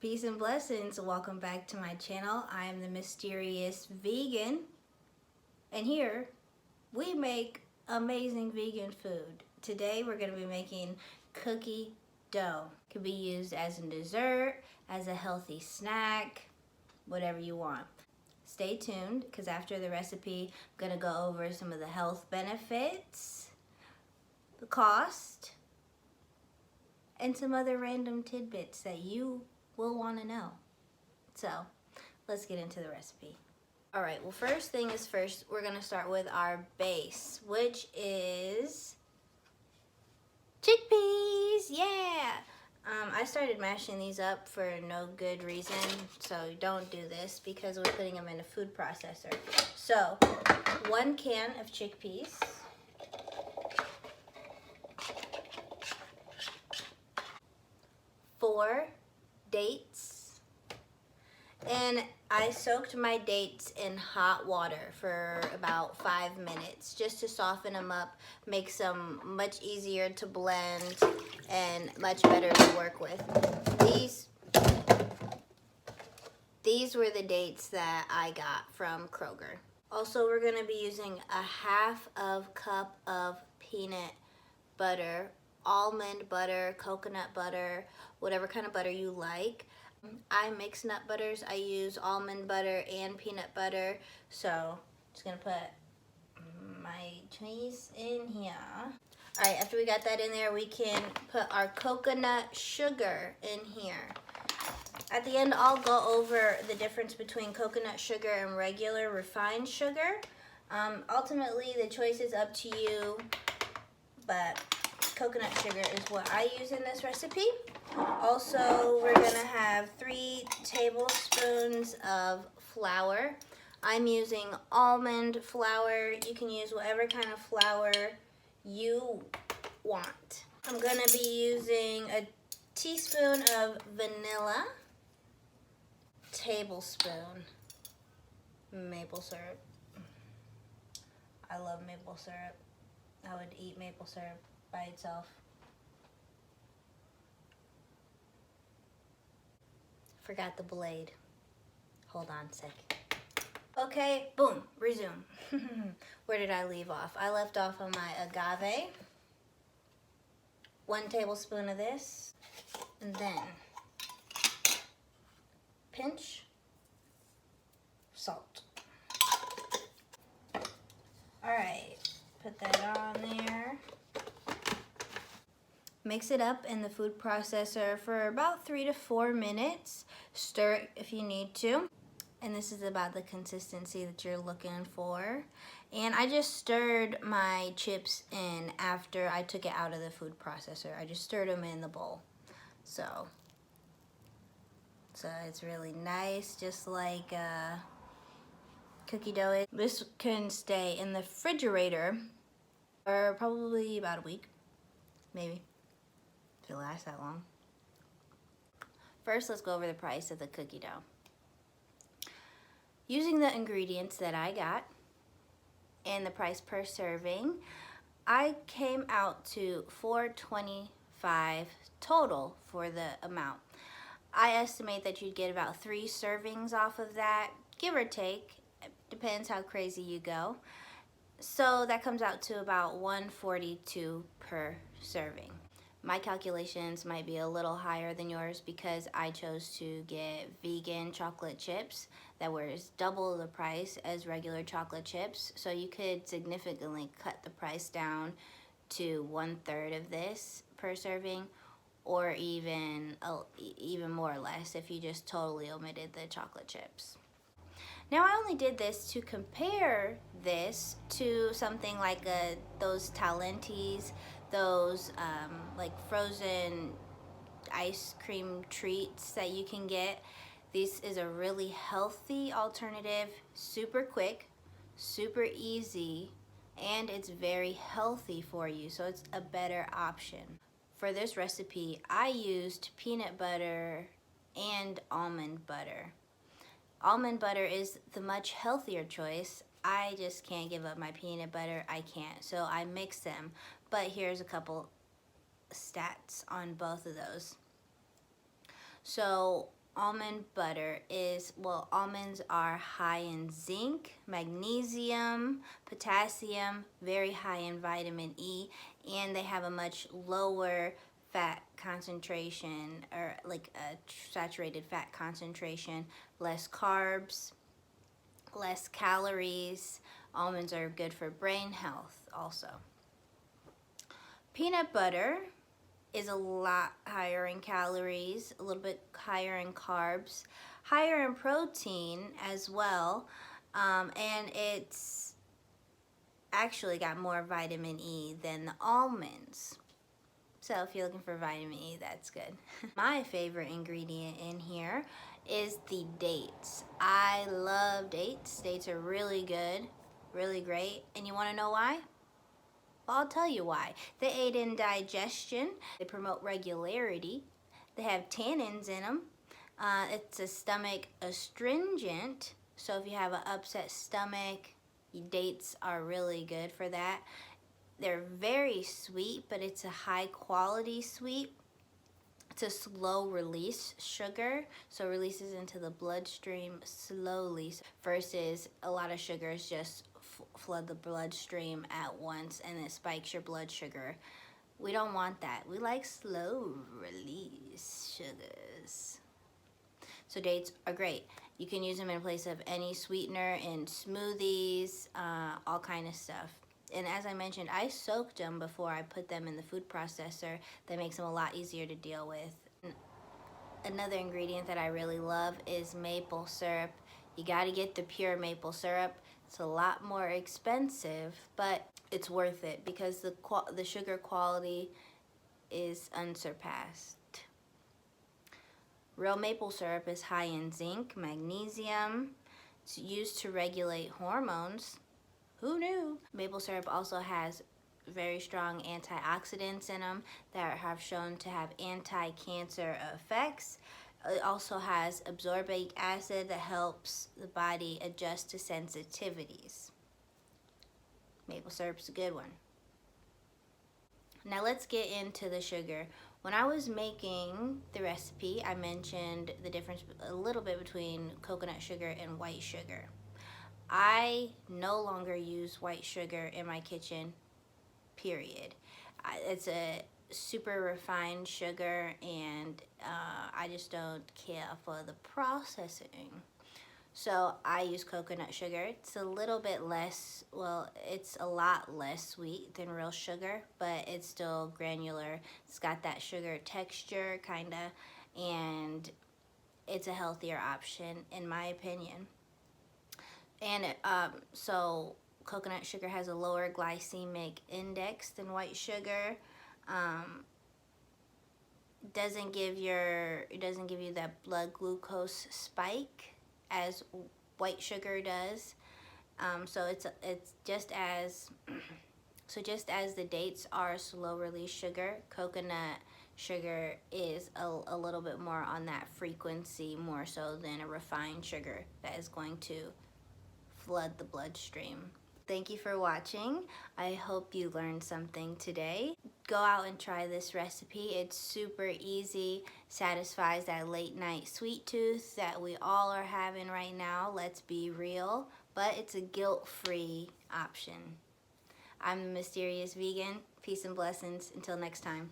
Peace and blessings. Welcome back to my channel. I am the mysterious vegan, and here we make amazing vegan food. Today we're going to be making cookie dough. It can be used as a dessert, as a healthy snack, whatever you want. Stay tuned because after the recipe I'm going to go over some of the health benefits, the cost, and some other random tidbits that you will want to know. So let's get into the recipe. All right, well, first thing is first, we're going to start with our base, which is chickpeas. Yeah. I started mashing these up for no good reason, so don't do this because we're putting them in a food processor. So 1 can of chickpeas, 4 dates, and I soaked my dates in hot water for about 5 minutes just to soften them up, makes them much easier to blend and much better to work with. These were the dates that I got from Kroger. Also, we're going to be using a 1/2 cup of peanut butter, almond butter, coconut butter, whatever kind of butter you like. I mix nut butters. I use almond butter and peanut butter. So I'm just gonna put my cheese in here. All right, after we got that in there, we can put our coconut sugar in here. At the end, I'll go over the difference between coconut sugar and regular refined sugar. Ultimately, the choice is up to you, but coconut sugar is what I use in this recipe. Also, we're gonna have 3 tablespoons of flour. I'm using almond flour. You can use whatever kind of flour you want. I'm gonna be using a teaspoon of vanilla, tablespoon maple syrup. I love maple syrup. I would eat maple syrup by itself. Forgot the blade. Hold on a second. Okay, boom, resume. Where did I leave off? I left off on my agave. 1 tablespoon of this. And then pinch salt. All right, put that on there. Mix it up in the food processor for about 3 to 4 minutes. Stir it if you need to. And this is about the consistency that you're looking for. And I just stirred my chips in after I took it out of the food processor. I just stirred them in the bowl. So it's really nice, just like cookie dough. This can stay in the refrigerator for probably about a week, maybe. If it lasts that long. First, let's go over the price of the cookie dough. Using the ingredients that I got and the price per serving, I came out to $4.25 total for the amount. I estimate that you'd get about 3 servings off of that, give or take. It depends how crazy you go. So that comes out to about $1.42 per serving. My calculations might be a little higher than yours because I chose to get vegan chocolate chips that were double the price as regular chocolate chips. So you could significantly cut the price down to 1/3 of this per serving, or even more or less if you just totally omitted the chocolate chips. Now, I only did this to compare this to something like those Talentis, those like frozen ice cream treats that you can get. This is a really healthy alternative, super quick, super easy, and it's very healthy for you, so it's a better option. For this recipe, I used peanut butter and almond butter. Almond butter is the much healthier choice. I just can't give up my peanut butter. I can't. So I mix them. But here's a couple stats on both of those. So almond butter is, well, almonds are high in zinc, magnesium, potassium, very high in vitamin E, and they have a much lower fat concentration, or like a saturated fat concentration, less carbs, less calories. Almonds are good for brain health also. Peanut butter is a lot higher in calories, a little bit higher in carbs, higher in protein as well, and it's actually got more vitamin E than the almonds. So if you're looking for vitamin E, that's good. My favorite ingredient in here is the dates. I love dates. Dates are really good, really great. And you want to know why? Well, I'll tell you why. They aid in digestion. They promote regularity. They have tannins in them. It's a stomach astringent. So if you have an upset stomach, dates are really good for that. They're very sweet, but it's a high quality sweet. It's a slow release sugar, so it releases into the bloodstream slowly versus a lot of sugars just flood the bloodstream at once and it spikes your blood sugar. We don't want that. We like slow release sugars. So dates are great. You can use them in place of any sweetener in smoothies, all kind of stuff. And as I mentioned, I soaked them before I put them in the food processor. That makes them a lot easier to deal with. Another ingredient that I really love is maple syrup. You gotta get the pure maple syrup. It's a lot more expensive, but it's worth it because the sugar quality is unsurpassed. Real maple syrup is high in zinc, magnesium. It's used to regulate hormones. Who knew? Maple syrup also has very strong antioxidants in them that have shown to have anti-cancer effects. It also has ascorbic acid that helps the body adjust to sensitivities. Maple syrup's a good one. Now let's get into the sugar. When I was making the recipe, I mentioned the difference a little bit between coconut sugar and white sugar. I no longer use white sugar in my kitchen, period. It's a super refined sugar, and I just don't care for the processing. So I use coconut sugar. It's a little bit less, well, it's a lot less sweet than real sugar, but it's still granular. It's got that sugar texture, kinda, and it's a healthier option, in my opinion. And so coconut sugar has a lower glycemic index than white sugar. It doesn't give you that blood glucose spike as white sugar does. So it's just as just as the dates are slow release sugar, coconut sugar is a little bit more on that frequency, more so than a refined sugar that is going to flood the bloodstream. Thank you for watching. I hope you learned something today. Go out and try this recipe. It's super easy, satisfies that late night sweet tooth that we all are having right now. Let's be real, but it's a guilt-free option. I'm the Mysterious Vegan. Peace and blessings. Until next time.